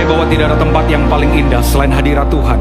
percaya bahwa tidak ada tempat yang paling indah selain hadirat Tuhan.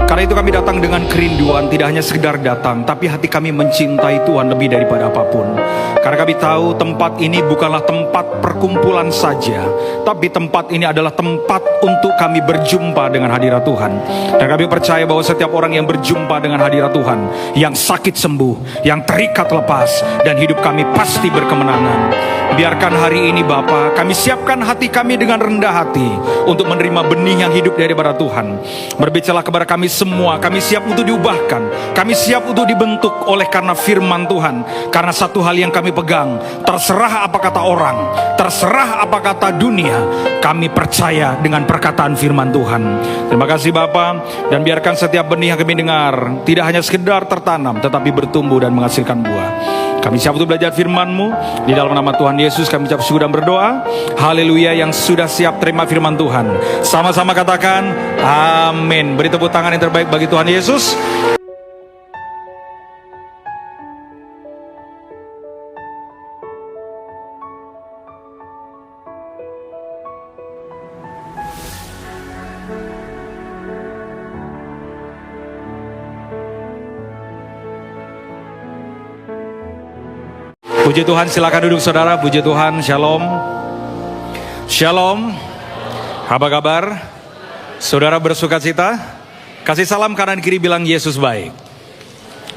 Karena itu kami datang dengan kerinduan, tidak hanya sekedar datang, tapi hati kami mencintai Tuhan lebih daripada apapun. Karena kami tahu tempat ini bukanlah tempat perkumpulan saja, tapi tempat ini adalah tempat untuk kami berjumpa dengan hadirat Tuhan. Dan kami percaya bahwa setiap orang yang berjumpa dengan hadirat Tuhan, yang sakit sembuh, yang terikat lepas, dan hidup kami pasti berkemenangan. Biarkan hari ini Bapa, kami siapkan hati kami dengan rendah hati untuk menerima benih yang hidup daripada Tuhan. Berbicara kepada kami semua, kami siap untuk diubahkan, kami siap untuk dibentuk oleh karena firman Tuhan. Karena satu hal yang kami pegang, terserah apa kata orang, terserah apa kata dunia, kami percaya dengan perkataan firman Tuhan. Terima kasih Bapa, dan biarkan setiap benih yang kami dengar tidak hanya sekedar tertanam, tetapi bertumbuh dan menghasilkan buah. Kami siap untuk belajar firman-Mu. Di dalam nama Tuhan Yesus kami ucap syukur dan berdoa. Haleluya. Yang sudah siap terima firman Tuhan, sama-sama katakan amin. Beri tepuk tangan yang terbaik bagi Tuhan Yesus. Puji Tuhan, silakan duduk saudara. Puji Tuhan, shalom. Shalom. Apa kabar? Saudara bersuka cita? Kasih salam kanan kiri, bilang Yesus baik.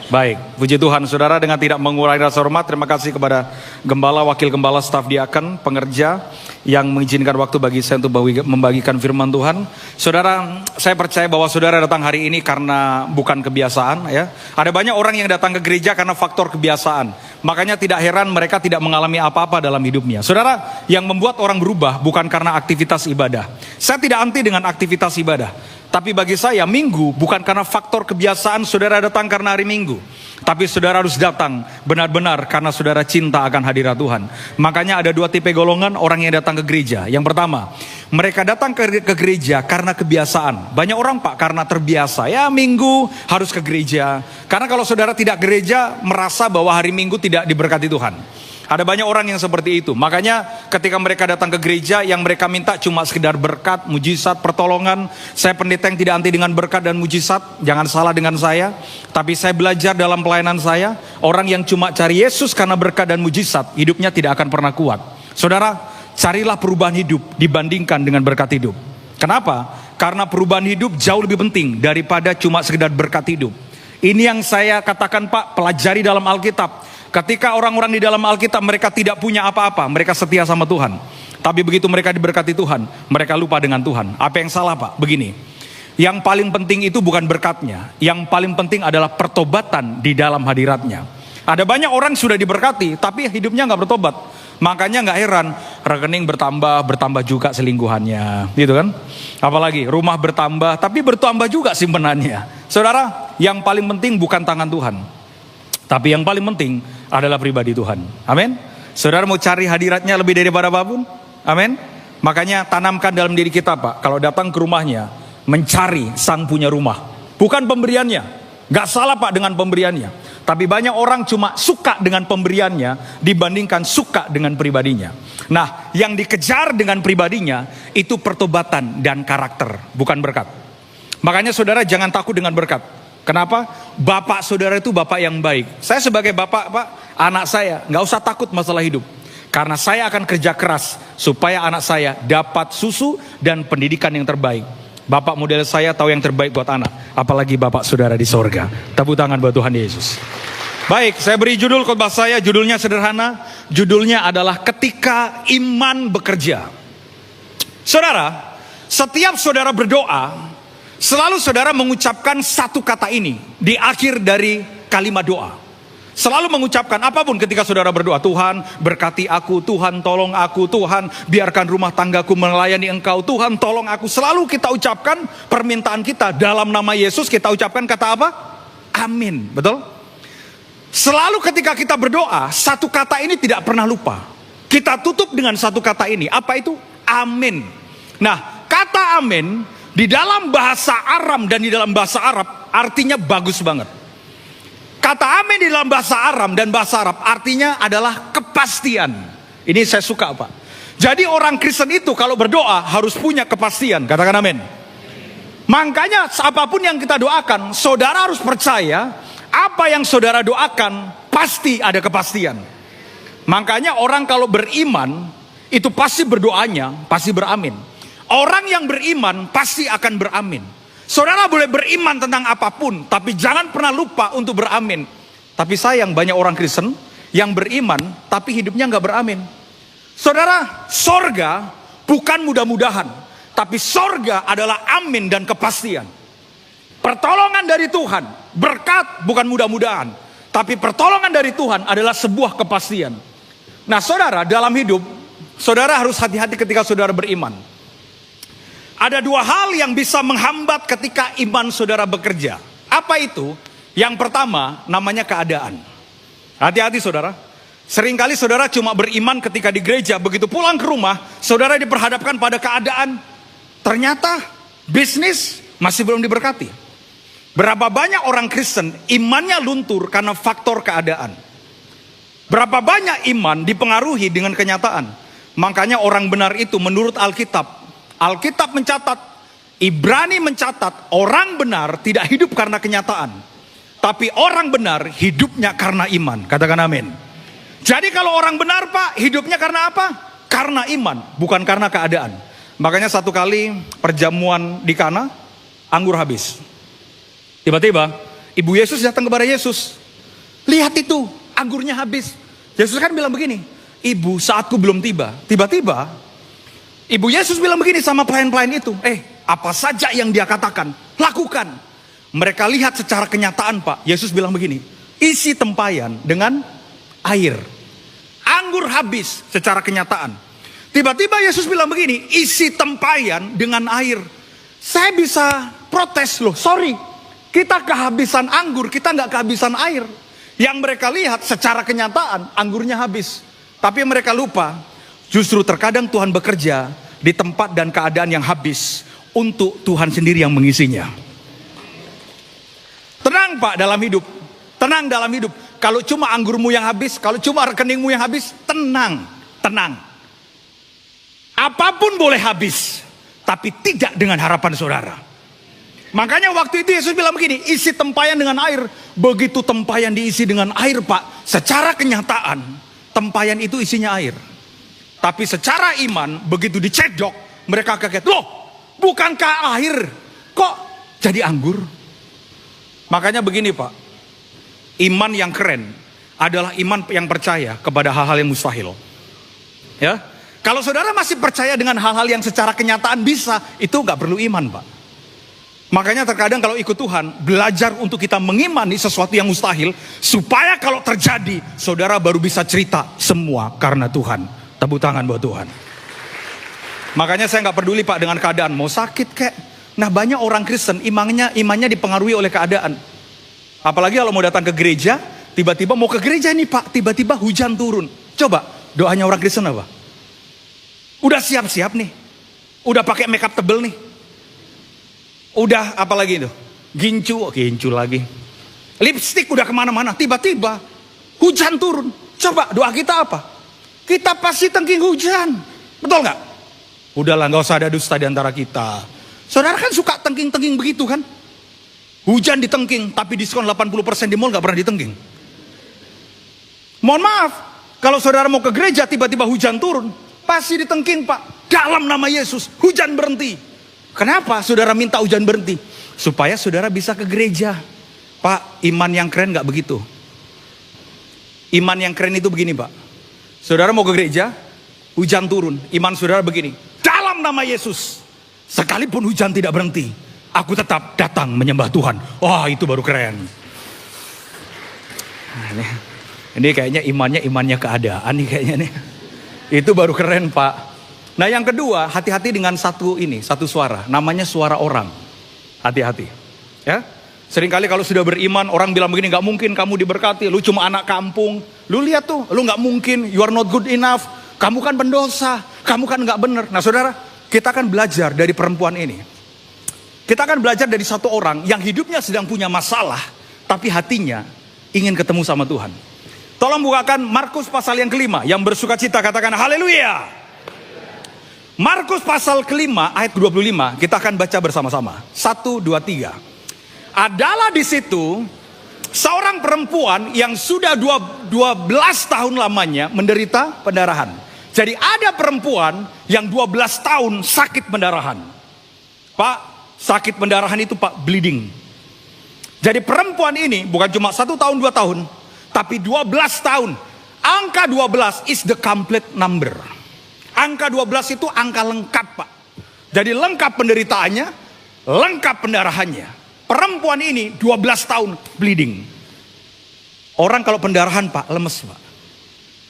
Baik, puji Tuhan saudara. Dengan tidak mengurangi rasa hormat, terima kasih kepada gembala, wakil gembala, staf diaken, pengerja yang mengizinkan waktu bagi saya untuk membagikan firman Tuhan. Saudara, saya percaya bahwa saudara datang hari ini karena bukan kebiasaan ya. Ada banyak orang yang datang ke gereja karena faktor kebiasaan. Makanya tidak heran mereka tidak mengalami apa-apa dalam hidupnya. Saudara, yang membuat orang berubah bukan karena aktivitas ibadah. Saya tidak anti dengan aktivitas ibadah. Tapi bagi saya minggu bukan karena faktor kebiasaan saudara datang karena hari minggu. Tapi saudara harus datang benar-benar karena saudara cinta akan hadirat Tuhan. Makanya ada dua tipe golongan orang yang datang ke gereja. Yang pertama, mereka datang ke gereja karena kebiasaan. Banyak orang Pak karena terbiasa. Ya minggu harus ke gereja. Karena kalau saudara tidak gereja merasa bahwa hari minggu tidak diberkati Tuhan. Ada banyak orang yang seperti itu. Makanya ketika mereka datang ke gereja, yang mereka minta cuma sekedar berkat, mujizat, pertolongan. Saya pendeta yang tidak anti dengan berkat dan mujizat. Jangan salah dengan saya. Tapi saya belajar dalam pelayanan saya, orang yang cuma cari Yesus karena berkat dan mujizat, hidupnya tidak akan pernah kuat. Saudara, carilah perubahan hidup dibandingkan dengan berkat hidup. Kenapa? Karena perubahan hidup jauh lebih penting daripada cuma sekedar berkat hidup. Ini yang saya katakan Pak, pelajari dalam Alkitab. Ketika orang-orang di dalam Alkitab mereka tidak punya apa-apa, mereka setia sama Tuhan. Tapi begitu mereka diberkati Tuhan, mereka lupa dengan Tuhan. Apa yang salah Pak? Begini, yang paling penting itu bukan berkatnya, yang paling penting adalah pertobatan di dalam hadiratnya. Ada banyak orang sudah diberkati, tapi hidupnya nggak bertobat. Makanya nggak heran, rekening bertambah juga selingkuhannya, gitu kan? Apalagi rumah bertambah, tapi bertambah juga simpenannya. Saudara, yang paling penting bukan tangan Tuhan, tapi yang paling penting adalah pribadi Tuhan. Amin. Saudara mau cari hadiratnya lebih daripada apapun. Amin. Makanya tanamkan dalam diri kita Pak, kalau datang ke rumahnya, mencari sang punya rumah, bukan pemberiannya. Gak salah Pak dengan pemberiannya, tapi banyak orang cuma suka dengan pemberiannya dibandingkan suka dengan pribadinya. Nah, yang dikejar dengan pribadinya itu pertobatan dan karakter, bukan berkat. Makanya saudara jangan takut dengan berkat. Kenapa? Bapak saudara itu bapak yang baik. Saya sebagai bapak Pak, anak saya gak usah takut masalah hidup. Karena saya akan kerja keras supaya anak saya dapat susu dan pendidikan yang terbaik. Bapak model saya tahu yang terbaik buat anak. Apalagi bapak saudara di sorga. Tepuk tangan buat Tuhan Yesus. Baik, saya beri judul khotbah saya. Judulnya sederhana. Judulnya adalah Ketika Iman Bekerja. Saudara, setiap saudara berdoa, selalu saudara mengucapkan satu kata ini di akhir dari kalimat doa. Selalu mengucapkan apapun ketika saudara berdoa, Tuhan berkati aku, Tuhan tolong aku, Tuhan biarkan rumah tanggaku melayani Engkau, Tuhan tolong aku. Selalu kita ucapkan permintaan kita dalam nama Yesus, kita ucapkan kata apa? Amin, betul? Selalu ketika kita berdoa, satu kata ini tidak pernah lupa. Kita tutup dengan satu kata ini, apa itu? Amin. Nah, kata amin di dalam bahasa Aram dan di dalam bahasa Arab artinya bagus banget. Kata amin di dalam bahasa Aram dan bahasa Arab artinya adalah kepastian. Ini saya suka Pak. Jadi orang Kristen itu kalau berdoa harus punya kepastian. Katakan amin. Makanya apapun yang kita doakan, saudara harus percaya apa yang saudara doakan pasti ada kepastian. Makanya orang kalau beriman itu pasti berdoanya pasti beramin. Orang yang beriman pasti akan beramin. Saudara boleh beriman tentang apapun, tapi jangan pernah lupa untuk beramin. Tapi sayang banyak orang Kristen yang beriman tapi hidupnya nggak beramin. Saudara, sorga bukan mudah-mudahan, tapi sorga adalah amin dan kepastian. Pertolongan dari Tuhan, berkat bukan mudah-mudahan, tapi pertolongan dari Tuhan adalah sebuah kepastian. Nah saudara, dalam hidup, saudara harus hati-hati ketika saudara beriman. Ada dua hal yang bisa menghambat ketika iman saudara bekerja. Apa itu? Yang pertama, namanya keadaan. Hati-hati saudara. Seringkali saudara cuma beriman ketika di gereja, begitu pulang ke rumah, saudara diperhadapkan pada keadaan, ternyata bisnis masih belum diberkati. Berapa banyak orang Kristen imannya luntur karena faktor keadaan. Berapa banyak iman dipengaruhi dengan kenyataan. Makanya orang benar itu menurut Alkitab, Alkitab mencatat, Ibrani mencatat, orang benar tidak hidup karena kenyataan, tapi orang benar hidupnya karena iman. Katakan amin. Jadi kalau orang benar Pak, hidupnya karena apa? Karena iman, bukan karena keadaan. Makanya satu kali perjamuan di Kana, anggur habis. Tiba-tiba Ibu Yesus datang kepada Yesus. Lihat itu, anggurnya habis. Yesus kan bilang begini, Ibu, saatku belum tiba. Tiba-tiba Ibu Yesus bilang begini sama pelayan-pelayan itu, apa saja yang dia katakan, lakukan. Mereka lihat secara kenyataan Pak. Yesus bilang begini, isi tempayan dengan air. Anggur habis secara kenyataan. Tiba-tiba Yesus bilang begini, isi tempayan dengan air. Saya bisa protes loh, sorry, kita kehabisan anggur, kita nggak kehabisan air. Yang mereka lihat secara kenyataan anggurnya habis. Tapi mereka lupa, justru terkadang Tuhan bekerja di tempat dan keadaan yang habis untuk Tuhan sendiri yang mengisinya. Tenang Pak dalam hidup, tenang dalam hidup. Kalau cuma anggurmu yang habis, kalau cuma rekeningmu yang habis, tenang, tenang. Apapun boleh habis, tapi tidak dengan harapan saudara. Makanya waktu itu Yesus bilang begini, isi tempayan dengan air. Begitu tempayan diisi dengan air Pak, secara kenyataan, tempayan itu isinya air. Tapi secara iman, begitu dicedok, mereka kaget, loh bukankah air, kok jadi anggur? Makanya begini Pak, iman yang keren adalah iman yang percaya kepada hal-hal yang mustahil. Ya, kalau saudara masih percaya dengan hal-hal yang secara kenyataan bisa, itu nggak perlu iman Pak. Makanya terkadang kalau ikut Tuhan, belajar untuk kita mengimani sesuatu yang mustahil, supaya kalau terjadi, saudara baru bisa cerita semua karena Tuhan. Tepuk tangan buat Tuhan. Makanya saya nggak peduli Pak dengan keadaan, mau sakit kek. Nah banyak orang Kristen imannya dipengaruhi oleh keadaan. Apalagi kalau mau datang ke gereja, tiba-tiba mau ke gereja nih Pak, tiba-tiba hujan turun. Coba doanya orang Kristen apa? Udah siap-siap nih, udah pakai makeup tebel nih, udah apa lagi itu? Gincu lagi, lipstick udah kemana-mana. Tiba-tiba hujan turun. Coba doa kita apa? Kita pasti tengking hujan, betul nggak? Udahlah, nggak usah ada dusta di antara kita. Saudara kan suka tengking-tengking begitu kan? Hujan ditengking, tapi diskon 80% di mall gak pernah ditengking. Mohon maaf, kalau saudara mau ke gereja tiba-tiba hujan turun, pasti ditengking Pak. Dalam nama Yesus, hujan berhenti. Kenapa saudara minta hujan berhenti? Supaya saudara bisa ke gereja. Pak, iman yang keren gak begitu. Iman yang keren itu begini Pak. Saudara mau ke gereja, hujan turun, iman saudara begini. Dalam nama Yesus, sekalipun hujan tidak berhenti, aku tetap datang menyembah Tuhan. Wah, itu baru keren. Nah, ini kayaknya imannya keadaan nih kayaknya nih. Itu baru keren Pak. Nah yang kedua, hati-hati dengan satu suara. Namanya suara orang. Hati-hati. Ya. Seringkali kalau sudah beriman, orang bilang begini, gak mungkin kamu diberkati. Lu cuma anak kampung. Lu lihat tuh, lu gak mungkin. You are not good enough. Kamu kan pendosa. Kamu kan gak benar. Nah saudara, kita akan belajar dari perempuan ini. Kita akan belajar dari satu orang yang hidupnya sedang punya masalah, tapi hatinya ingin ketemu sama Tuhan. Tolong bukakan Markus pasal yang kelima, yang bersuka cita, katakan haleluya. Markus pasal kelima ayat 25 kita akan baca bersama-sama. 1, 2, 3. Adalah di situ seorang perempuan yang sudah 12 tahun lamanya menderita pendarahan. Jadi ada perempuan yang 12 tahun sakit pendarahan. Pak, sakit pendarahan itu Pak, bleeding. Jadi perempuan ini bukan cuma 1 tahun 2 tahun, tapi 12 tahun. Angka 12 is the complete number. Angka 12 itu angka lengkap Pak. Jadi lengkap penderitaannya, lengkap pendarahannya. Perempuan ini 12 tahun bleeding. Orang kalau pendarahan Pak, lemes Pak.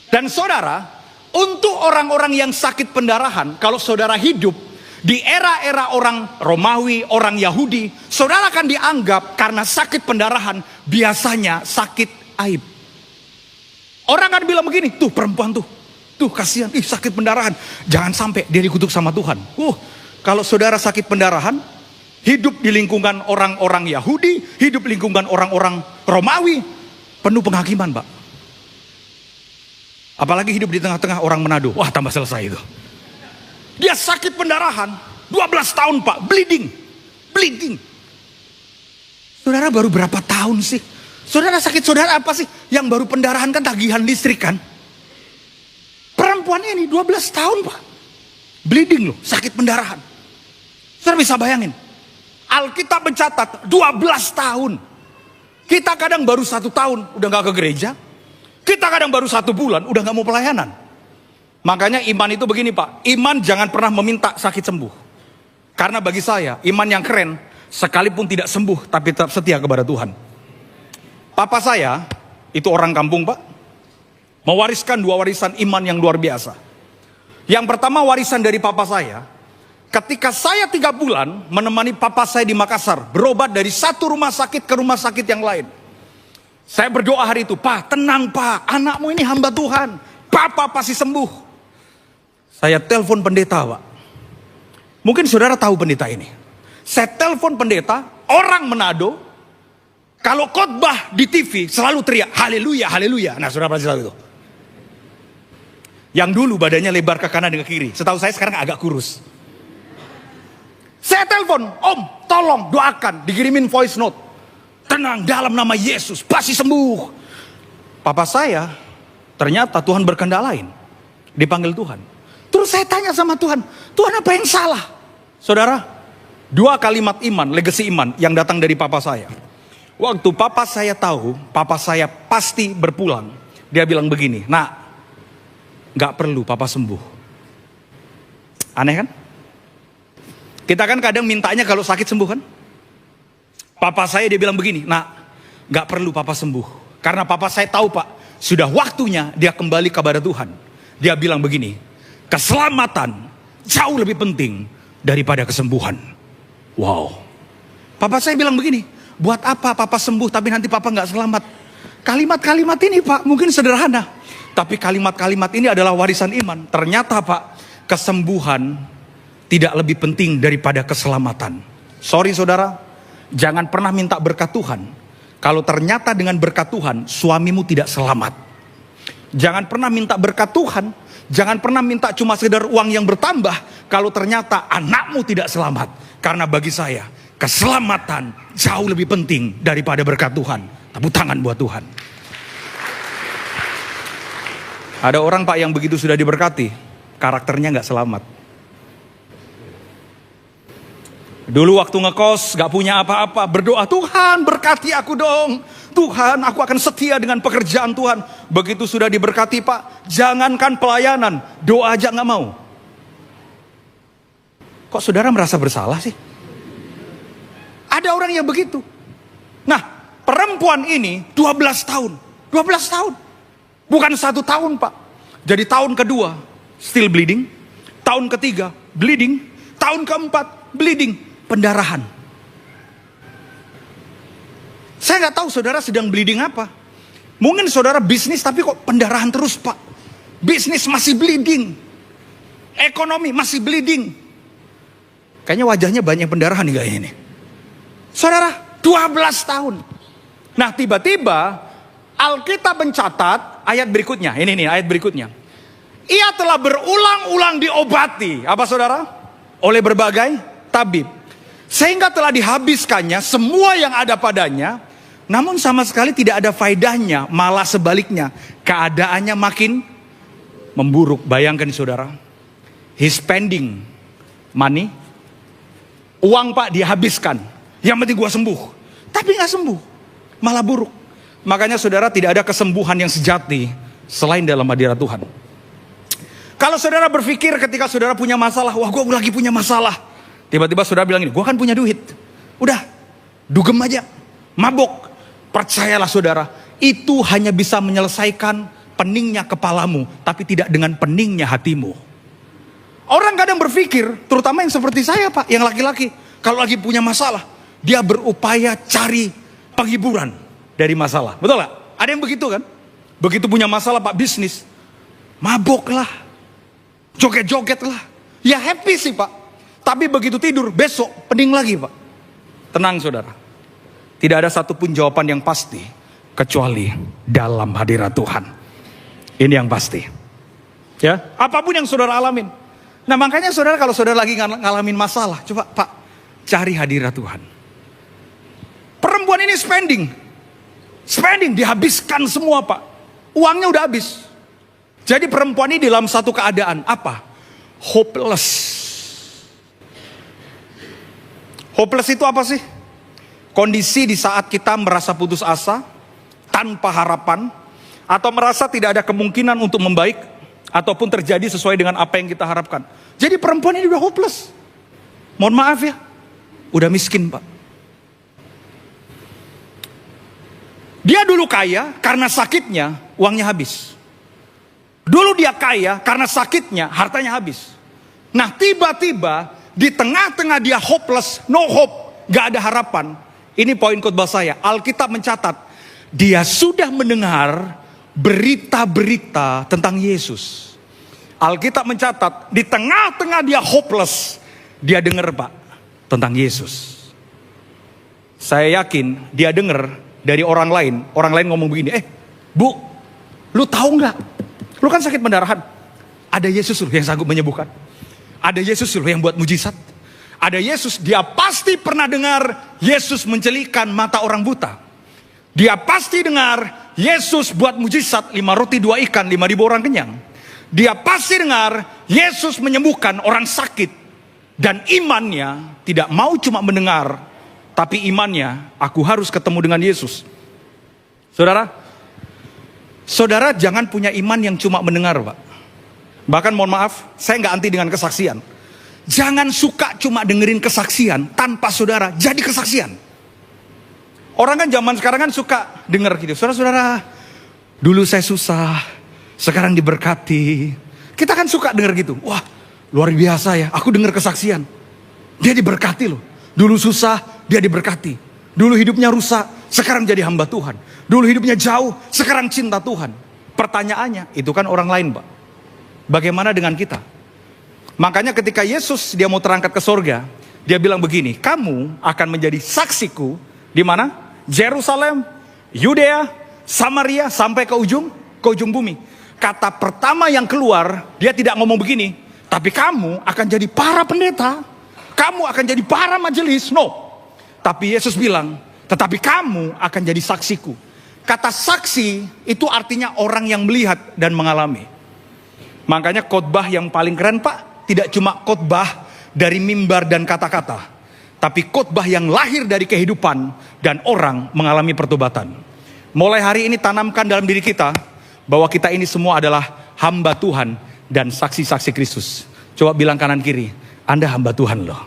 Dan saudara, untuk orang-orang yang sakit pendarahan, kalau saudara hidup di era-era orang Romawi, orang Yahudi, saudara akan dianggap karena sakit pendarahan biasanya sakit aib. Orang kan bilang begini, tuh perempuan tuh kasihan, sakit pendarahan. Jangan sampai dia dikutuk sama Tuhan. Kalau saudara sakit pendarahan, hidup di lingkungan orang-orang Yahudi, hidup lingkungan orang-orang Romawi, penuh penghakiman Pak. Apalagi hidup di tengah-tengah orang Manado, wah tambah selesai itu. Dia sakit pendarahan, 12 tahun Pak, bleeding. Saudara baru berapa tahun sih? Saudara sakit saudara apa sih? Yang baru pendarahan kan tagihan listrik kan? Perempuan ini 12 tahun Pak, bleeding loh, sakit pendarahan. Saudara bisa bayangin, Alkitab mencatat 12 tahun. Kita kadang baru 1 tahun udah gak ke gereja. Kita kadang baru 1 bulan udah gak mau pelayanan. Makanya iman itu begini Pak, iman jangan pernah meminta sakit sembuh. Karena bagi saya, iman yang keren, sekalipun tidak sembuh tapi tetap setia kepada Tuhan. Papa saya, itu orang kampung Pak, mewariskan 2 warisan iman yang luar biasa. Yang pertama warisan dari papa saya, ketika saya 3 bulan menemani papa saya di Makassar, berobat dari satu rumah sakit ke rumah sakit yang lain. Saya berdoa hari itu, Pak tenang Pak, anakmu ini hamba Tuhan, Papa pasti sembuh. Saya telepon pendeta Pak. Mungkin saudara tahu pendeta ini. Saya telepon pendeta, orang Manado, kalau khotbah di TV selalu teriak, haleluya, haleluya. Nah saudara pasti tahu itu. Yang dulu badannya lebar ke kanan dan ke kiri. Setahu saya sekarang agak kurus. Saya telepon, Om tolong doakan, dikirimin voice note. Tenang, dalam nama Yesus pasti sembuh. Papa saya, ternyata Tuhan berkehendak lain. Dipanggil Tuhan. Terus saya tanya sama Tuhan, Tuhan apa yang salah? Saudara, 2 kalimat iman, legasi iman yang datang dari papa saya. Waktu papa saya tahu, papa saya pasti berpulang. Dia bilang begini, nak, gak perlu papa sembuh. Aneh kan? Kita kan kadang mintanya kalau sakit sembuh kan? Papa saya dia bilang begini, nak, gak perlu papa sembuh. Karena papa saya tahu Pak, sudah waktunya dia kembali kepada Tuhan. Dia bilang begini, keselamatan jauh lebih penting daripada kesembuhan. Wow. Papa saya bilang begini, buat apa papa sembuh tapi nanti papa gak selamat? Kalimat-kalimat ini Pak mungkin sederhana, tapi kalimat-kalimat ini adalah warisan iman. Ternyata Pak, kesembuhan tidak lebih penting daripada keselamatan. Sorry saudara, jangan pernah minta berkat Tuhan kalau ternyata dengan berkat Tuhan suamimu tidak selamat. Jangan pernah minta berkat Tuhan, jangan pernah minta cuma sekedar uang yang bertambah kalau ternyata anakmu tidak selamat. Karena bagi saya, keselamatan jauh lebih penting daripada berkat Tuhan. Tepuk tangan buat Tuhan. Ada orang Pak yang begitu sudah diberkati, karakternya gak selamat. Dulu waktu ngekos gak punya apa-apa, berdoa, Tuhan berkati aku dong. Tuhan, aku akan setia dengan pekerjaan Tuhan. Begitu sudah diberkati Pak, jangankan pelayanan, doa aja gak mau. Kok saudara merasa bersalah sih? Ada orang yang begitu. Nah, perempuan ini 12 tahun. 12 tahun. Bukan 1 tahun Pak. Jadi tahun kedua, still bleeding. Tahun ketiga, bleeding. Tahun keempat, bleeding. Pendarahan. Saya nggak tahu saudara sedang bleeding apa. Mungkin saudara bisnis tapi kok pendarahan terus Pak. Bisnis masih bleeding. Ekonomi masih bleeding. Kayaknya wajahnya banyak pendarahan nih kayaknya ini. Saudara, 12 tahun. Nah tiba-tiba Alkitab mencatat ayat berikutnya. Ini nih ayat berikutnya. Ia telah berulang-ulang diobati, apa saudara? Oleh berbagai tabib. Sehingga telah dihabiskannya semua yang ada padanya, namun sama sekali tidak ada faedahnya, malah sebaliknya. Keadaannya makin memburuk. Bayangkan saudara, he's spending money, uang Pak dihabiskan, yang penting gua sembuh. Tapi gak sembuh, malah buruk. Makanya saudara, tidak ada kesembuhan yang sejati selain dalam hadirat Tuhan. Kalau saudara berpikir ketika saudara punya masalah, wah gue lagi punya masalah. Tiba-tiba saudara bilang ini, gue kan punya duit. Udah, dugem aja, mabok. Percayalah saudara, itu hanya bisa menyelesaikan peningnya kepalamu, tapi tidak dengan peningnya hatimu. Orang kadang berpikir, terutama yang seperti saya Pak, yang laki-laki, kalau lagi punya masalah, dia berupaya cari penghiburan dari masalah. Betul gak? Ada yang begitu kan? Begitu punya masalah Pak, bisnis, mabok lah. Joget-joget lah. Ya happy sih Pak. Tapi begitu tidur, besok pening lagi Pak. Tenang saudara. Tidak ada satupun jawaban yang pasti kecuali dalam hadirat Tuhan. Ini yang pasti. Ya, apapun yang saudara alamin. Nah makanya saudara, kalau saudara lagi ngalamin masalah, coba Pak, cari hadirat Tuhan. Perempuan ini spending, dihabiskan semua Pak. Uangnya udah habis. Jadi perempuan ini dalam satu keadaan apa? Hopeless. Hopeless itu apa sih? Kondisi di saat kita merasa putus asa, tanpa harapan, atau merasa tidak ada kemungkinan untuk membaik, ataupun terjadi sesuai dengan apa yang kita harapkan. Jadi perempuan ini udah hopeless. Mohon maaf ya, udah miskin Pak. Dia dulu kaya karena sakitnya uangnya habis. Dulu dia kaya karena sakitnya hartanya habis. Nah tiba-tiba di tengah-tengah dia hopeless, no hope, gak ada harapan. Ini poin khotbah saya. Alkitab mencatat, dia sudah mendengar berita-berita tentang Yesus. Alkitab mencatat, di tengah-tengah dia hopeless, dia dengar Pak tentang Yesus. Saya yakin dia dengar dari orang lain ngomong begini, Bu, lu tahu nggak? Lu kan sakit pendarahan. Ada Yesus loh yang sanggup menyembuhkan. Ada Yesus loh yang buat mujizat. Ada Yesus, dia pasti pernah dengar Yesus mencelikan mata orang buta. Dia pasti dengar Yesus buat mujizat 5 roti 2 ikan 5.000 orang kenyang. Dia pasti dengar Yesus menyembuhkan orang sakit. Dan imannya tidak mau cuma mendengar, tapi imannya, aku harus ketemu dengan Yesus. Saudara jangan punya iman yang cuma mendengar Pak. Bahkan mohon maaf, saya nggak anti dengan kesaksian. Jangan suka cuma dengerin kesaksian tanpa saudara jadi kesaksian. Orang kan zaman sekarang kan suka denger gitu. Saudara-saudara, dulu saya susah, sekarang diberkati. Kita kan suka denger gitu. Wah, luar biasa ya, aku denger kesaksian. Dia diberkati loh. Dulu susah, dia diberkati. Dulu hidupnya rusak, sekarang jadi hamba Tuhan. Dulu hidupnya jauh, sekarang cinta Tuhan. Pertanyaannya, itu kan orang lain Pak. Bagaimana dengan kita? Makanya ketika Yesus dia mau terangkat ke sorga, dia bilang begini, kamu akan menjadi saksiku di mana? Yerusalem, Yudea, Samaria, sampai ke ujung bumi. Kata pertama yang keluar, dia tidak ngomong begini, tapi kamu akan jadi para pendeta, kamu akan jadi para majelis. No. Tapi Yesus bilang, tetapi kamu akan jadi saksiku. Kata saksi itu artinya orang yang melihat dan mengalami. Makanya khotbah yang paling keren Pak, tidak cuma khotbah dari mimbar dan kata-kata, tapi khotbah yang lahir dari kehidupan dan orang mengalami pertobatan. Mulai hari ini tanamkan dalam diri kita bahwa kita ini semua adalah hamba Tuhan dan saksi-saksi Kristus. Coba bilang kanan kiri, Anda hamba Tuhan loh.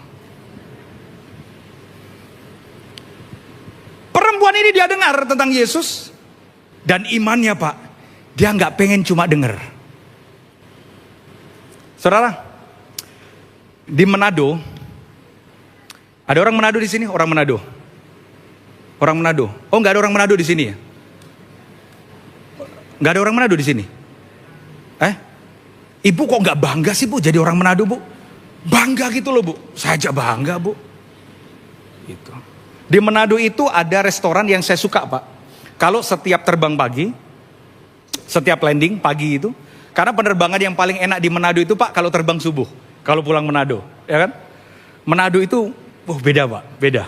Perempuan ini dia dengar tentang Yesus dan imannya Pak, dia nggak pengen cuma dengar. Saudara, di Manado, ada orang Manado di sini, orang Manado. Oh, nggak ada orang Manado di sini ya? Nggak ada orang Manado di sini. Ibu kok nggak bangga sih Bu jadi orang Manado Bu? Bangga gitu loh Bu. Saya aja bangga Bu. Gitu. Di Manado itu ada restoran yang saya suka Pak. Kalau setiap terbang pagi, setiap landing pagi itu, Karena penerbangan yang paling enak di Manado itu Pak, kalau terbang subuh. Kalau pulang Manado, ya kan? Manado itu, beda Pak, beda.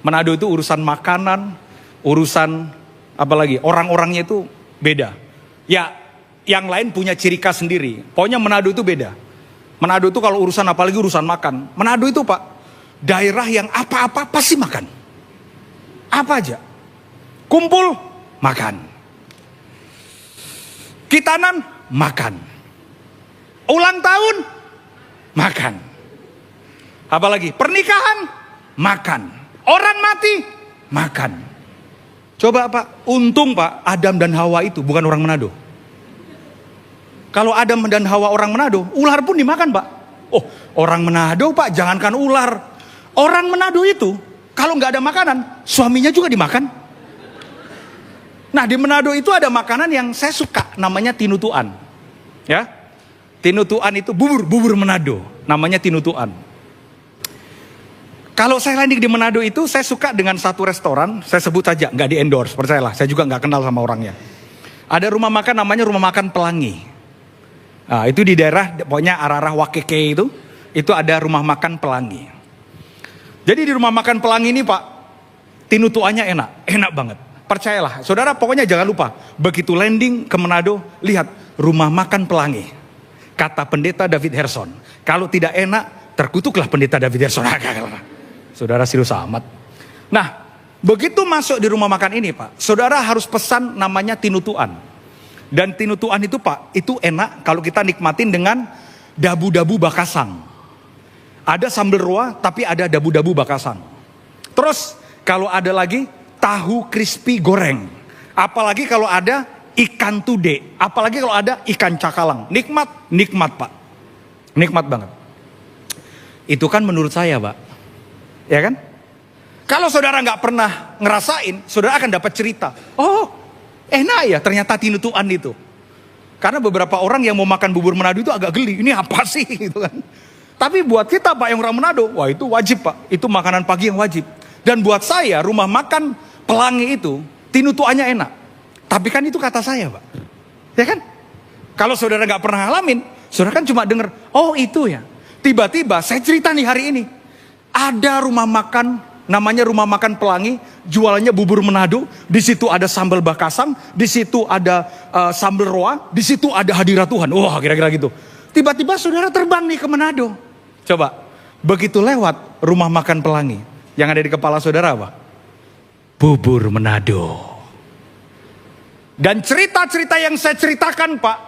Manado itu urusan makanan, urusan apalagi orang-orangnya itu beda. Ya, yang lain punya ciri khas sendiri. Pokoknya Manado itu beda. Manado itu kalau urusan apalagi urusan makan. Manado itu Pak, daerah yang apa-apa pasti makan. Apa aja. Kumpul, makan. Kitanan, makan. Ulang tahun, makan. Apalagi pernikahan, makan. Orang mati, makan. Coba Pak, untung Pak, Adam dan Hawa itu bukan orang Manado. Kalau Adam dan Hawa orang Manado, ular pun dimakan Pak. Oh, orang Manado Pak, jangankan ular. Orang Manado itu, kalau nggak ada makanan, suaminya juga dimakan. Nah di Manado itu ada makanan yang saya suka, namanya tinutuan. Ya, tinutuan itu bubur Manado, namanya tinutuan. Kalau saya landing di Manado itu, saya suka dengan satu restoran, saya sebut saja, nggak di endorse, percayalah, saya juga nggak kenal sama orangnya. Ada rumah makan namanya Rumah Makan Pelangi. Nah, itu di daerah, pokoknya arah-arah Wakeke itu ada Rumah Makan Pelangi. Jadi di Rumah Makan Pelangi ini Pak, tinutuannya enak banget. Percayalah, saudara, pokoknya jangan lupa, begitu landing ke Manado, lihat Rumah Makan Pelangi. Kata pendeta David Herson, kalau tidak enak, terkutuklah pendeta David Herson. Saudara serius amat. Nah, begitu masuk di rumah makan ini Pak, saudara harus pesan namanya tinutuan. Dan tinutuan itu Pak, itu enak kalau kita nikmatin dengan dabu-dabu bakasang. Ada sambal roa, tapi ada dabu-dabu bakasang. Terus, kalau ada lagi, tahu crispy goreng. Apalagi kalau ada ikan tude. Apalagi kalau ada ikan cakalang. Nikmat Pak. Nikmat banget. Itu kan menurut saya Pak. Ya kan? Kalau saudara nggak pernah ngerasain, saudara akan dapat cerita. Oh, enak ya ternyata tinutuan itu. Karena beberapa orang yang mau makan bubur Manado itu agak geli. Ini apa sih gitu kan. Tapi buat kita Pak yang orang Manado, wah itu wajib Pak. Itu makanan pagi yang wajib. Dan buat saya rumah makan Pelangi itu tinutuannya enak. Tapi kan itu kata saya Pak. Ya kan? Kalau saudara nggak pernah ngalamin, saudara kan cuma dengar, oh itu ya. Tiba-tiba saya cerita nih hari ini. Ada rumah makan namanya Rumah Makan Pelangi, jualannya bubur Manado. Di situ ada sambal bakasang, di situ ada sambal roa, di situ ada hadirat Tuhan. Wah, kira-kira gitu. Tiba-tiba saudara terbang nih ke Manado. Coba, begitu lewat Rumah Makan Pelangi, yang ada di kepala saudara apa? Bubur Manado. Dan cerita-cerita yang saya ceritakan Pak,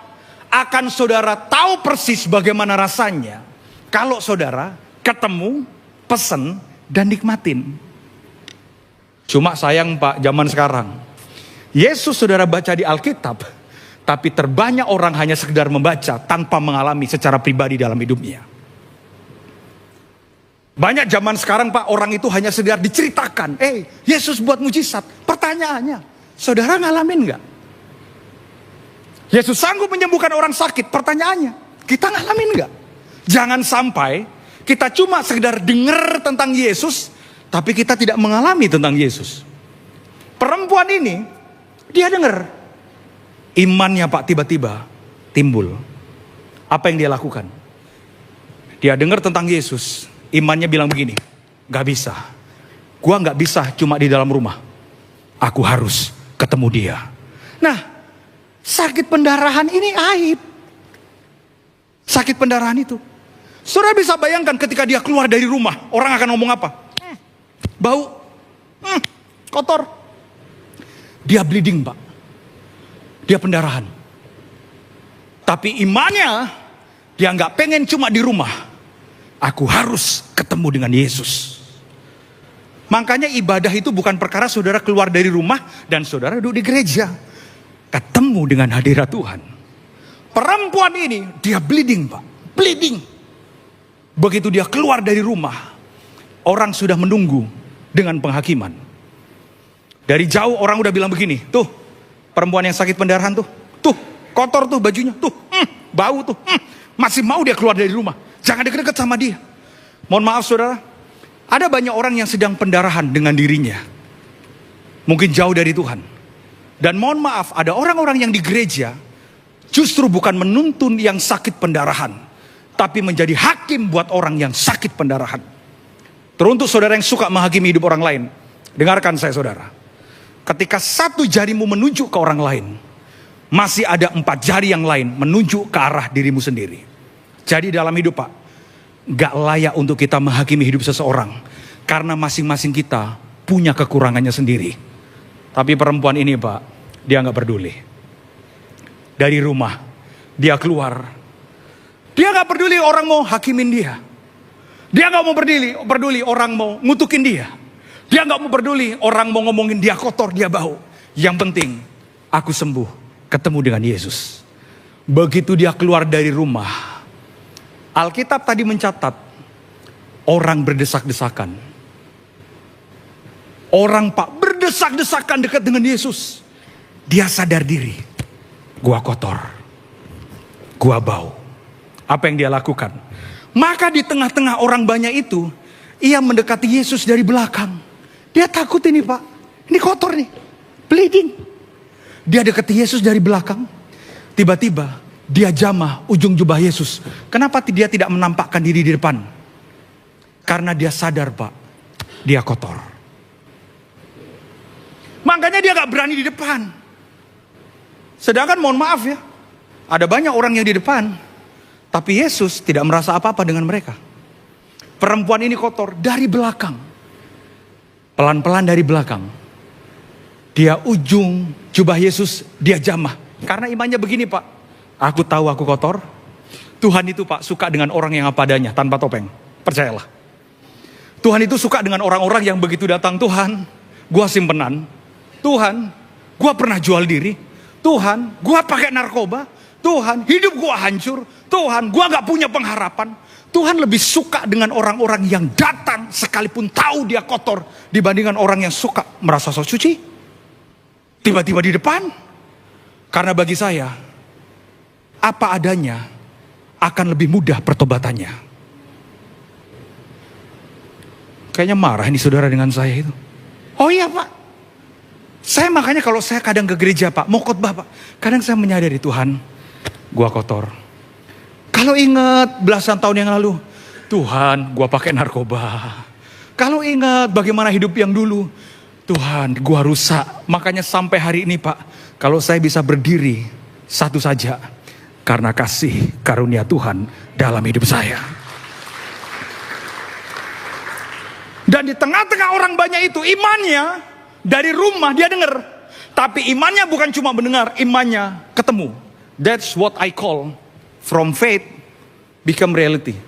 akan saudara tahu persis bagaimana rasanya kalau saudara ketemu, pesen, dan nikmatin. Cuma sayang Pak, zaman sekarang Yesus saudara baca di Alkitab, tapi terbanyak orang hanya sekedar membaca tanpa mengalami secara pribadi dalam hidupnya. Banyak zaman sekarang Pak, orang itu hanya sekedar diceritakan, Yesus buat mujizat. Pertanyaannya, saudara ngalamin nggak? Yesus sanggup menyembuhkan orang sakit. Pertanyaannya, kita ngalamin nggak? Jangan sampai kita cuma sekedar dengar tentang Yesus, tapi kita tidak mengalami tentang Yesus. Perempuan ini, dia dengar. Imannya Pak tiba-tiba timbul. Apa yang dia lakukan? Dia dengar tentang Yesus. Imannya bilang begini, gak bisa. Gua gak bisa cuma di dalam rumah. Aku harus ketemu dia. Nah, sakit pendarahan ini aib. Sakit pendarahan itu. Saudara bisa bayangkan ketika dia keluar dari rumah, orang akan ngomong apa? Bau, kotor. Dia bleeding Pak. Dia pendarahan. Tapi imannya, dia gak pengen cuma di rumah. Aku harus ketemu dengan Yesus. Makanya ibadah itu bukan perkara saudara keluar dari rumah dan saudara duduk di gereja. Ketemu dengan hadirat Tuhan. Perempuan ini dia bleeding Pak. Bleeding. Begitu dia keluar dari rumah, orang sudah menunggu dengan penghakiman. Dari jauh orang udah bilang begini, tuh perempuan yang sakit pendarahan tuh kotor tuh bajunya, tuh bau tuh, masih mau dia keluar dari rumah. Jangan deket-deket sama dia. Mohon maaf saudara, ada banyak orang yang sedang pendarahan dengan dirinya. Mungkin jauh dari Tuhan. Dan mohon maaf, ada orang-orang yang di gereja justru bukan menuntun yang sakit pendarahan, tapi menjadi hakim buat orang yang sakit pendarahan. Teruntuk saudara yang suka menghakimi hidup orang lain, dengarkan saya saudara. Ketika satu jarimu menunjuk ke orang lain, masih ada 4 jari yang lain menunjuk ke arah dirimu sendiri. Jadi dalam hidup Pak, gak layak untuk kita menghakimi hidup seseorang, karena masing-masing kita punya kekurangannya sendiri. Tapi perempuan ini Pak, dia gak peduli. Dari rumah, dia keluar. Dia gak peduli orang mau hakimin dia. Dia gak mau peduli orang mau ngutukin dia. Dia gak mau peduli orang mau ngomongin dia kotor, dia bau. Yang penting, aku sembuh, ketemu dengan Yesus. Begitu dia keluar dari rumah, Alkitab tadi mencatat, orang berdesak-desakan. Orang Pak berdesak-desakan dekat dengan Yesus. Dia sadar diri, gua kotor, gua bau. Apa yang dia lakukan? Maka di tengah-tengah orang banyak itu, ia mendekati Yesus dari belakang. Dia takut ini Pak, ini kotor nih, bleeding. Dia dekati Yesus dari belakang. Tiba-tiba dia jamah ujung jubah Yesus. Kenapa dia tidak menampakkan diri di depan? Karena dia sadar Pak, dia kotor. Makanya dia gak berani di depan. Sedangkan mohon maaf ya, ada banyak orang yang di depan, tapi Yesus tidak merasa apa-apa dengan mereka. Perempuan ini kotor dari belakang. Pelan-pelan dari belakang. Dia ujung jubah Yesus, dia jamah. Karena imannya begini Pak. Aku tahu aku kotor. Tuhan itu Pak suka dengan orang yang apa adanya, tanpa topeng. Percayalah. Tuhan itu suka dengan orang-orang yang begitu datang, Tuhan, gua simpenan. Tuhan, gua pernah jual diri. Tuhan, gua pakai narkoba. Tuhan, hidup gua hancur. Tuhan, gua gak punya pengharapan. Tuhan lebih suka dengan orang-orang yang datang sekalipun tahu dia kotor, dibandingkan orang yang suka merasa sok suci. Tiba-tiba di depan. Karena bagi saya, apa adanya akan lebih mudah pertobatannya. Kayaknya marah ini saudara dengan saya itu. Oh iya Pak, saya makanya kalau saya kadang ke gereja Pak, mau khotbah Pak, kadang saya menyadari Tuhan, gua kotor. Kalau ingat belasan tahun yang lalu, Tuhan, gua pakai narkoba. Kalau ingat bagaimana hidup yang dulu, Tuhan, gua rusak. Makanya sampai hari ini Pak, kalau saya bisa berdiri, satu saja, karena kasih karunia Tuhan dalam hidup saya. Dan di tengah-tengah orang banyak itu, imannya dari rumah dia dengar. Tapi imannya bukan cuma mendengar, imannya ketemu. That's what I call from faith become reality.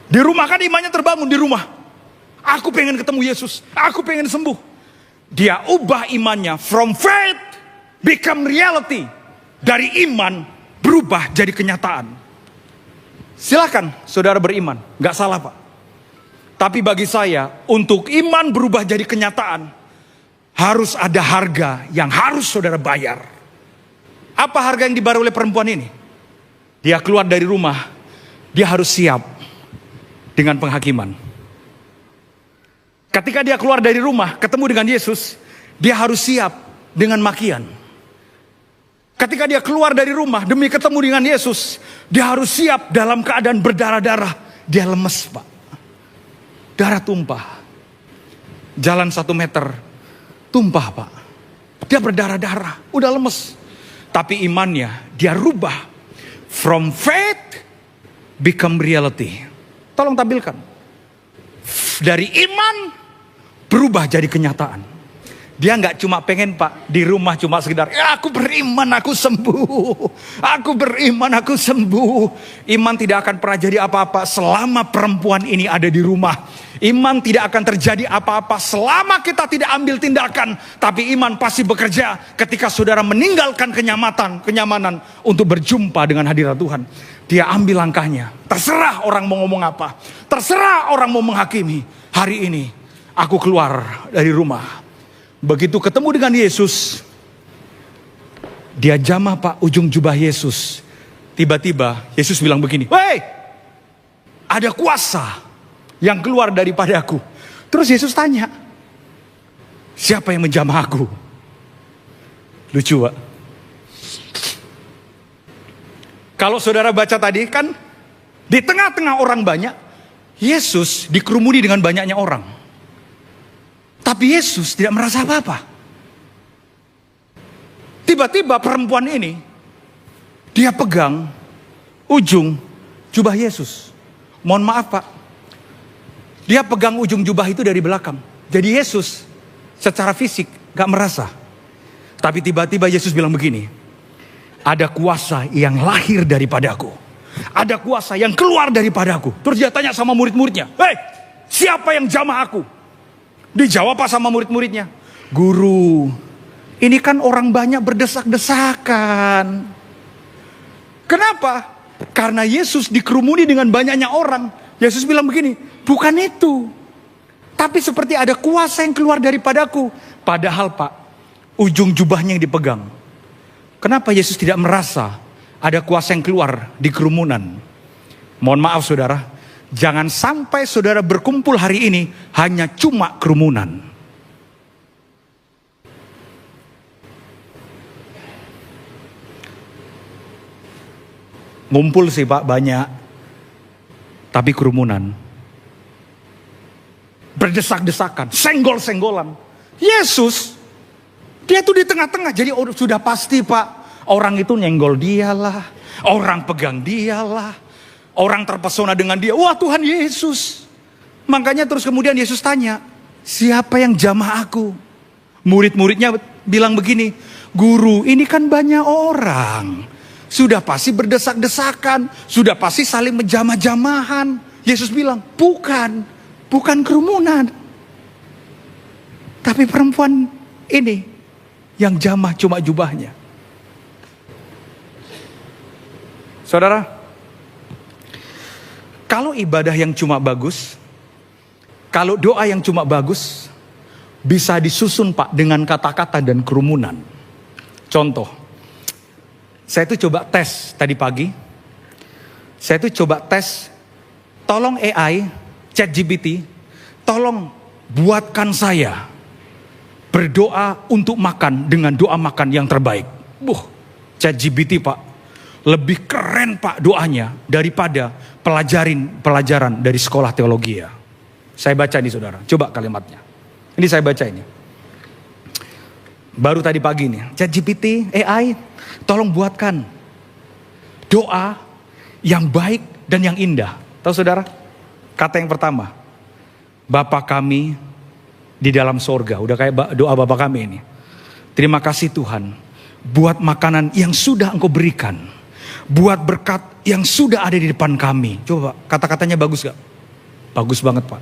Di rumah kan imannya terbangun di rumah. Aku pengen ketemu Yesus, aku pengen sembuh. Dia ubah imannya from faith become reality. Dari iman berubah jadi kenyataan. Silakan saudara beriman, gak salah Pak. Tapi bagi saya, untuk iman berubah jadi kenyataan, harus ada harga yang harus saudara bayar. Apa harga yang dibayar oleh perempuan ini? Dia keluar dari rumah, dia harus siap dengan penghakiman. Ketika dia keluar dari rumah, ketemu dengan Yesus, dia harus siap dengan makian. Ketika dia keluar dari rumah demi ketemu dengan Yesus, dia harus siap dalam keadaan berdarah-darah. Dia lemes Pak. Darah tumpah. Jalan 1 meter, tumpah Pak. Dia berdarah-darah, udah lemes. Tapi imannya dia rubah. From faith become reality. Tolong tampilkan. Dari iman berubah jadi kenyataan. Dia nggak cuma pengen Pak di rumah cuma sekedar aku beriman aku sembuh. Aku beriman aku sembuh. Iman tidak akan pernah jadi apa-apa selama perempuan ini ada di rumah. Iman tidak akan terjadi apa-apa selama kita tidak ambil tindakan. Tapi iman pasti bekerja ketika saudara meninggalkan kenyamanan untuk berjumpa dengan hadirat Tuhan. Dia ambil langkahnya. Terserah orang mau ngomong apa. Terserah orang mau menghakimi. Hari ini aku keluar dari rumah. Begitu ketemu dengan Yesus, dia jamah Pak ujung jubah Yesus. Tiba-tiba Yesus bilang begini, "Woi, ada kuasa yang keluar daripada aku." Terus Yesus tanya, "Siapa yang menjamah aku?" Lucu Pak. Kalau saudara baca tadi kan, di tengah-tengah orang banyak, Yesus dikerumuni dengan banyaknya orang. Tapi Yesus tidak merasa apa-apa. Tiba-tiba perempuan ini, dia pegang ujung jubah Yesus. Mohon maaf Pak, dia pegang ujung jubah itu dari belakang. Jadi Yesus secara fisik gak merasa. Tapi tiba-tiba Yesus bilang begini, ada kuasa yang lahir daripadaku. Ada kuasa yang keluar daripadaku. Terus dia tanya sama murid-muridnya, hei, siapa yang jamah aku? Dijawab Pak sama murid-muridnya, Guru, ini kan orang banyak berdesak-desakan. Kenapa? Karena Yesus dikerumuni dengan banyaknya orang. Yesus bilang begini, bukan itu. Tapi seperti ada kuasa yang keluar daripadaku. Padahal Pak, ujung jubahnya yang dipegang. Kenapa Yesus tidak merasa ada kuasa yang keluar di kerumunan? Mohon maaf saudara, jangan sampai saudara berkumpul hari ini hanya cuma kerumunan. Ngumpul sih Pak banyak, tapi kerumunan. Berdesak-desakan, senggol-senggolan. Yesus, dia tuh di tengah-tengah. Jadi sudah pasti Pak, orang itu nyenggol dialah, orang pegang dialah, orang terpesona dengan dia. Wah Tuhan Yesus. Makanya terus kemudian Yesus tanya, siapa yang jamah aku? Murid-muridnya bilang begini, Guru ini kan banyak orang. Sudah pasti berdesak-desakan, sudah pasti saling menjamah-jamahan. Yesus bilang, bukan kerumunan. Tapi perempuan ini yang jamah cuma jubahnya. Saudara, kalau ibadah yang cuma bagus, kalau doa yang cuma bagus, bisa disusun Pak dengan kata-kata dan kerumunan. Contoh, saya itu coba tes tadi pagi. Saya itu coba tes, tolong AI, ChatGPT, tolong buatkan saya berdoa untuk makan dengan doa makan yang terbaik. ChatGPT Pak, lebih keren Pak doanya daripada pelajaran dari sekolah teologi ya. Saya baca nih saudara, coba kalimatnya. Ini saya baca ini. Baru tadi pagi nih, ChatGPT, AI, tolong buatkan doa yang baik dan yang indah. Tahu saudara? Kata yang pertama, Bapa kami di dalam sorga. Udah kayak doa Bapa kami ini. Terima kasih Tuhan, buat makanan yang sudah Engkau berikan. Buat berkat yang sudah ada di depan kami. Coba, kata-katanya bagus gak? Bagus banget Pak.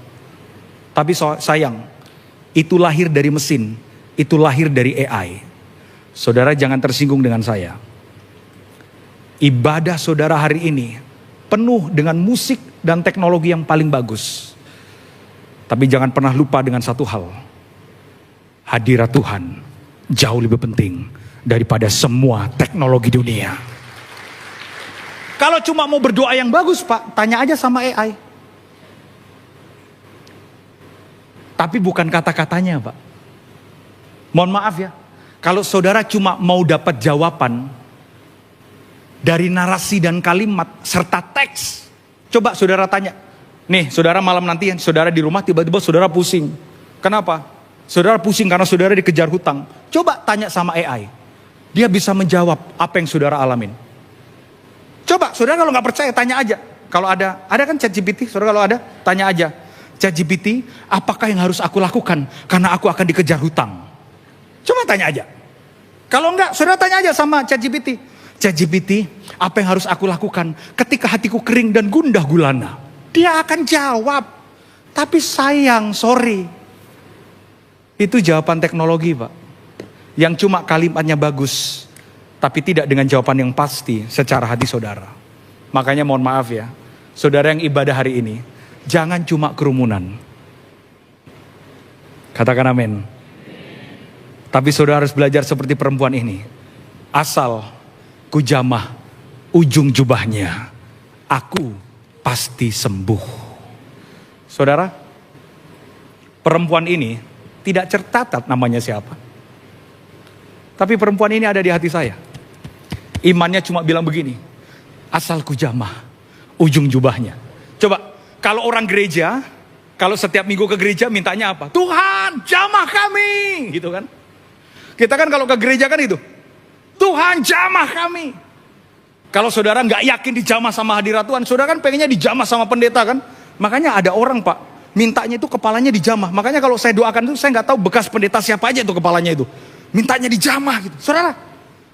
Tapi sayang, itu lahir dari mesin. Itu lahir dari AI. Saudara jangan tersinggung dengan saya. Ibadah saudara hari ini penuh dengan musik dan teknologi yang paling bagus. Tapi jangan pernah lupa dengan satu hal. Hadirat Tuhan jauh lebih penting daripada semua teknologi dunia. Kalau cuma mau berdoa yang bagus Pak, tanya aja sama AI. Tapi bukan kata-katanya Pak. Mohon maaf ya, kalau saudara cuma mau dapat jawaban dari narasi dan kalimat serta teks, coba saudara tanya. Nih saudara malam nanti saudara di rumah tiba-tiba saudara pusing. Kenapa? Saudara pusing karena saudara dikejar hutang. Coba tanya sama AI. Dia bisa menjawab apa yang saudara alamin. Coba saudara kalau nggak percaya tanya aja. Kalau ada kan ChatGPT, saudara kalau ada tanya aja. ChatGPT, apakah yang harus aku lakukan karena aku akan dikejar hutang? Coba tanya aja. Kalau enggak, saudara tanya aja sama ChatGPT. ChatGPT, apa yang harus aku lakukan ketika hatiku kering dan gundah gulana? Dia akan jawab. Tapi sayang, sorry. Itu jawaban teknologi Pak. Yang cuma kalimatnya bagus. Tapi tidak dengan jawaban yang pasti secara hati saudara. Makanya mohon maaf ya. Saudara yang ibadah hari ini, jangan cuma kerumunan. Katakan amin. Tapi saudara harus belajar seperti perempuan ini. Asal ku jamah ujung jubahnya, aku pasti sembuh. Saudara, perempuan ini tidak tercatat namanya siapa. Tapi perempuan ini ada di hati saya. Imannya cuma bilang begini, asal ku jamah ujung jubahnya. Coba, kalau orang gereja, kalau setiap minggu ke gereja mintanya apa? Tuhan, jamah kami, gitu kan? Kita kan kalau ke gereja kan itu, Tuhan jamah kami. Kalau saudara nggak yakin dijamah sama hadirat Tuhan, saudara kan pengennya dijamah sama pendeta kan? Makanya ada orang Pak, mintanya itu kepalanya dijamah. Makanya kalau saya doakan itu, saya nggak tahu bekas pendeta siapa aja itu kepalanya itu. Mintanya dijamah gitu. Saudara,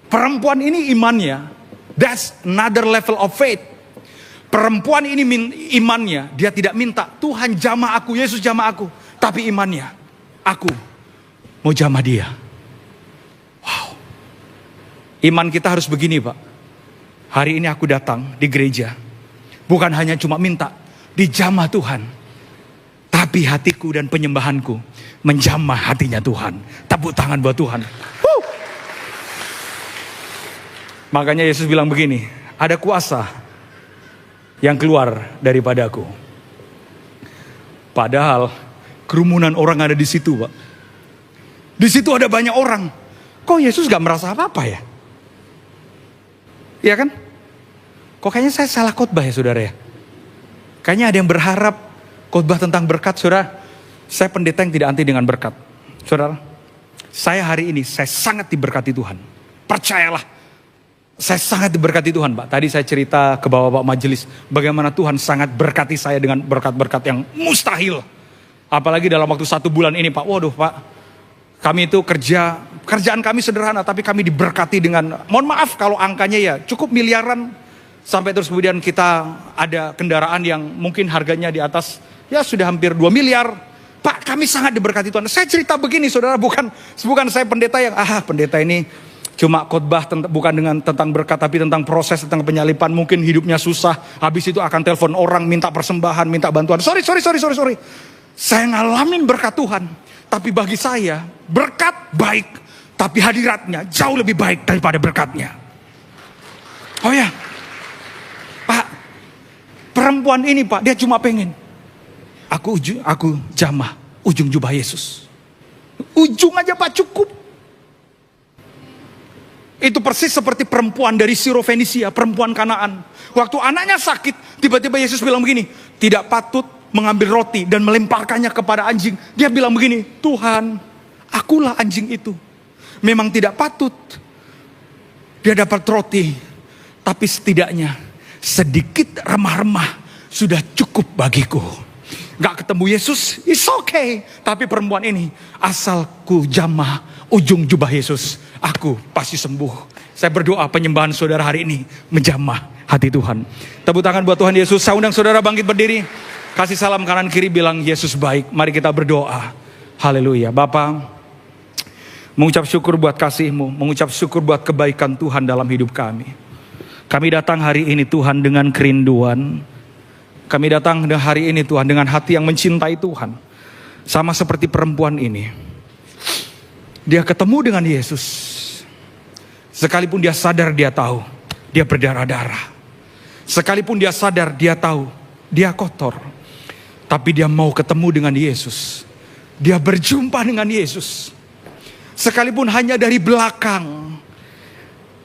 perempuan ini imannya, that's another level of faith. Perempuan ini imannya, dia tidak minta, Tuhan jamah aku, Yesus jamah aku. Tapi imannya, aku mau jamah dia. Wow. Iman kita harus begini Pak. Hari ini aku datang di gereja, bukan hanya cuma minta, dijamah Tuhan. Tapi hatiku dan penyembahanku menjamah hatinya Tuhan. Tepuk tangan buat Tuhan. Makanya Yesus bilang begini, ada kuasa yang keluar daripadaku. Padahal kerumunan orang ada di situ Pak. Di situ ada banyak orang. Kok Yesus gak merasa apa-apa ya? Iya kan? Kok kayaknya saya salah khotbah ya saudara ya? Kayaknya ada yang berharap khotbah tentang berkat saudara. Saya pendeta yang tidak anti dengan berkat. Saudara, saya hari ini saya sangat diberkati Tuhan. Percayalah, saya sangat diberkati Tuhan Pak. Tadi saya cerita ke bapak-bapak majelis, bagaimana Tuhan sangat berkati saya dengan berkat-berkat yang mustahil. Apalagi dalam waktu 1 bulan ini Pak. Waduh Pak, kami itu kerjaan kami sederhana, tapi kami diberkati dengan, mohon maaf kalau angkanya ya cukup miliaran. Sampai terus kemudian kita ada kendaraan yang mungkin harganya di atas, ya sudah hampir 2 miliar. Pak, kami sangat diberkati Tuhan. Saya cerita begini saudara, bukan saya pendeta yang, pendeta ini cuma khotbah bukan dengan tentang berkat, tapi tentang proses, tentang penyalipan. Mungkin hidupnya susah, habis itu akan telepon orang, minta persembahan, minta bantuan. Sorry. Saya ngalamin berkat Tuhan. Tapi bagi saya, berkat baik, tapi hadiratnya jauh lebih baik daripada berkatnya. Oh ya, Pak, perempuan ini Pak, dia cuma pengen, aku jamah ujung jubah Yesus. Ujung aja Pak, cukup. Itu persis seperti perempuan dari Sirofenisia, perempuan Kanaan. Waktu anaknya sakit, tiba-tiba Yesus bilang begini, tidak patut mengambil roti dan melemparkannya kepada anjing. Dia bilang begini, Tuhan, akulah anjing itu. Memang tidak patut dia dapat roti, tapi setidaknya sedikit remah-remah sudah cukup bagiku. Gak ketemu Yesus, it's okay. Tapi perempuan ini, asalku jamah ujung jubah Yesus, aku pasti sembuh. Saya berdoa penyembahan saudara hari ini menjamah hati Tuhan. Tepuk tangan buat Tuhan Yesus. Saya undang saudara bangkit berdiri. Kasih salam kanan kiri, bilang Yesus baik. Mari kita berdoa. Haleluya. Bapa, mengucap syukur buat kasih-Mu, mengucap syukur buat kebaikan Tuhan dalam hidup kami. Kami datang hari ini Tuhan dengan kerinduan. Kami datang hari ini Tuhan dengan hati yang mencintai Tuhan. Sama seperti perempuan ini. Dia ketemu dengan Yesus. Sekalipun dia sadar, dia tahu dia berdarah-darah. Sekalipun dia sadar, dia tahu dia kotor. Tapi dia mau ketemu dengan Yesus. Dia berjumpa dengan Yesus. Sekalipun hanya dari belakang,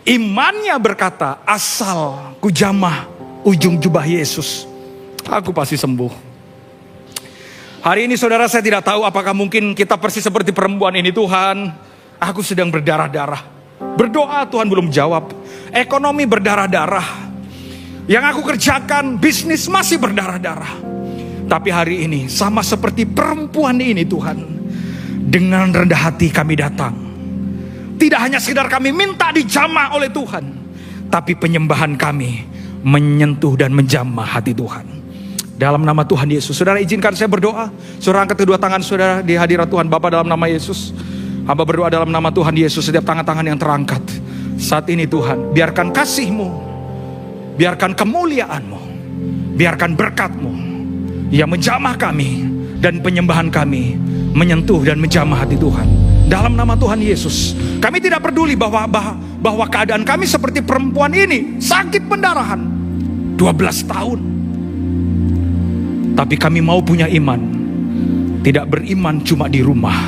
imannya berkata, asal ku jamah ujung jubah Yesus, aku pasti sembuh. Hari ini saudara, saya tidak tahu apakah mungkin kita persis seperti perempuan ini. Tuhan, aku sedang berdarah-darah. Berdoa Tuhan belum jawab. Ekonomi berdarah-darah. Yang aku kerjakan, bisnis masih berdarah-darah. Tapi hari ini sama seperti perempuan ini Tuhan, dengan rendah hati kami datang. Tidak hanya sekedar kami minta dijamah oleh Tuhan, tapi penyembahan kami menyentuh dan menjamah hati Tuhan. Dalam nama Tuhan Yesus, saudara izinkan saya berdoa. Saudara angkat kedua tangan saudara di hadirat Tuhan. Bapa, dalam nama Yesus, hamba berdoa dalam nama Tuhan Yesus. Setiap tangan-tangan yang terangkat saat ini Tuhan, biarkan kasih-Mu, biarkan kemuliaan-Mu, biarkan berkat-Mu yang menjamah kami dan penyembahan kami menyentuh dan menjamah hati Tuhan. Dalam nama Tuhan Yesus, kami tidak peduli bahwa keadaan kami seperti perempuan ini, sakit pendarahan 12 tahun. Tapi kami mau punya iman. Tidak beriman cuma di rumah,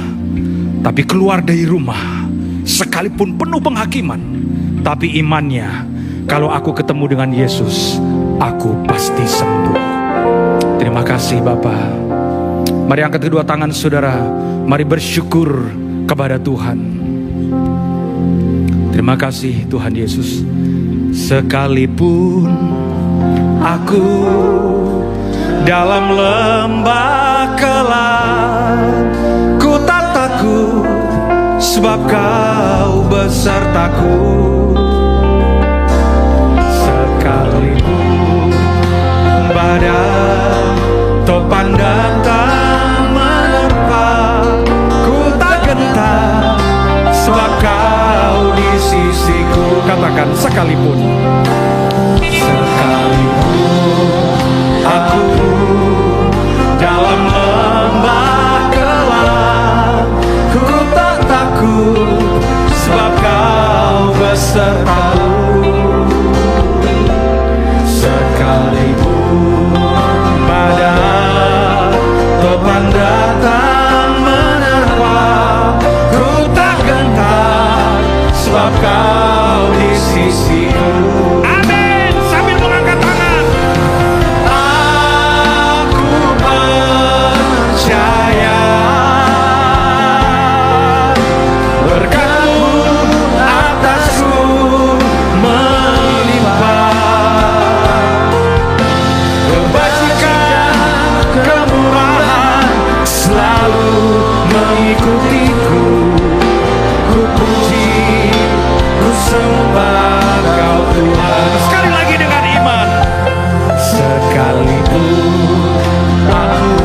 tapi keluar dari rumah sekalipun penuh penghakiman, tapi imannya Kalau aku ketemu dengan Yesus, aku pasti sembuh. Terima kasih Bapa. Mari angkat kedua tangan saudara. Mari bersyukur kepada Tuhan. Terima kasih Tuhan Yesus. Sekalipun aku dalam lembah gelap, ku tak takut, sebab Kau besertaku. Sekalipun badai topan datang menerpa, ku tak gentar, sebab Kau di sisiku. Katakan sekalipun. Sekalipun aku dalam lembah gelap, ku tak takut, sebab Kau besertaku. Sekalipun badai topan datang menerpa, ku tak gentar, sebab Kau di sisiku. Amin. Sambil mengangkat tangan. Aku percaya berkat-Mu atasku melimpah, kebajikan, kemurahan selalu mengikutiku. Ku puji, ku sembah Kau Tuhan. Sekali lagi dengan iman. Sekalipun aku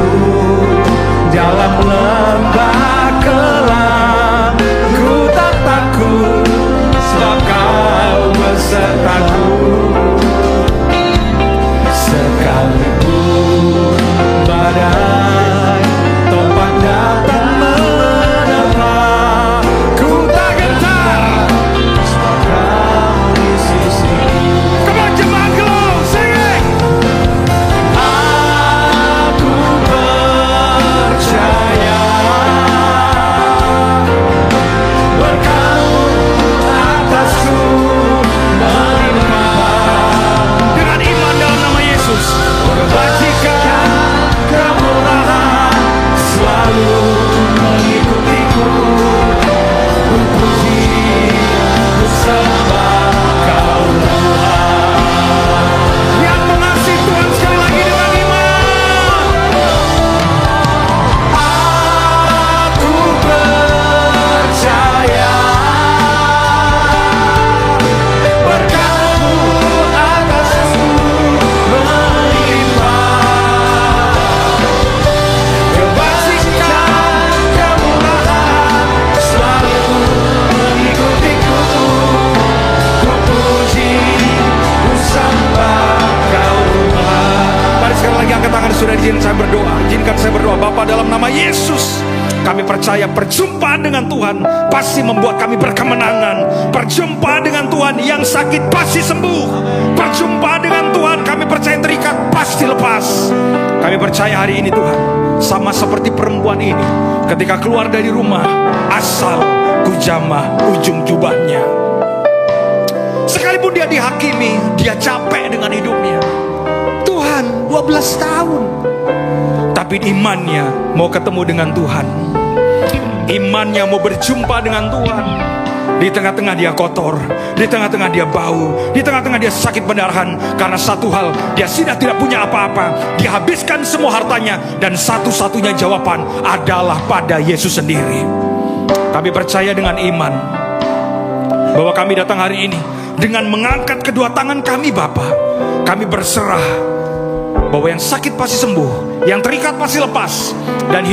dalam lembah gelap, ku tak takut, sebab Kau besertaku. Sekalipun badai topan datang menerpa, ku tak gentar, sebab Kau di sisiku. Come on, jemaat Glow, sing it. Aku percaya berkat-Mu atasku melimpah. Dengan iman dalam nama Yesus, kebajikan, kemurahan selalu mengikutiku. Ku puji, ku sembah Kau Tuhan. Yang mengasihi Tuhan sekali lagi dengan iman. Aku percaya berkat-Mu atasku melimpah, kebajikan, kemurahan selalu mengikutiku. Ku puji, ku sembah Kau Tuhan. Mari sekali lagi angkat tangan saudara, izinkan saya berdoa. Izinkan saya berdoa. Bapa, dalam nama Yesus, kami percaya perjumpaan dengan Tuhan pasti membuat kami berkemenangan. Perjumpaan dengan Tuhan, yang sakit pasti sembuh. Perjumpaan dengan Tuhan, kami percaya terikat pasti lepas. Kami percaya hari ini Tuhan, sama seperti perempuan ini ketika keluar dari rumah, asal kujamah ujung jubahnya. Sekalipun dia dihakimi, dia capek dengan hidupnya. Tuhan, 12 tahun. Tapi imannya mau ketemu dengan Tuhan. Imannya mau berjumpa dengan Tuhan. Di tengah-tengah dia kotor, di tengah-tengah dia bau, di tengah-tengah dia sakit pendarahan. Karena satu hal, dia sudah tidak punya apa-apa. Dia habiskan semua hartanya, dan satu-satunya jawaban adalah pada Yesus sendiri. Kami percaya dengan iman bahwa kami datang hari ini dengan mengangkat kedua tangan kami Bapa. Kami berserah bahwa yang sakit pasti sembuh, yang terikat pasti lepas, dan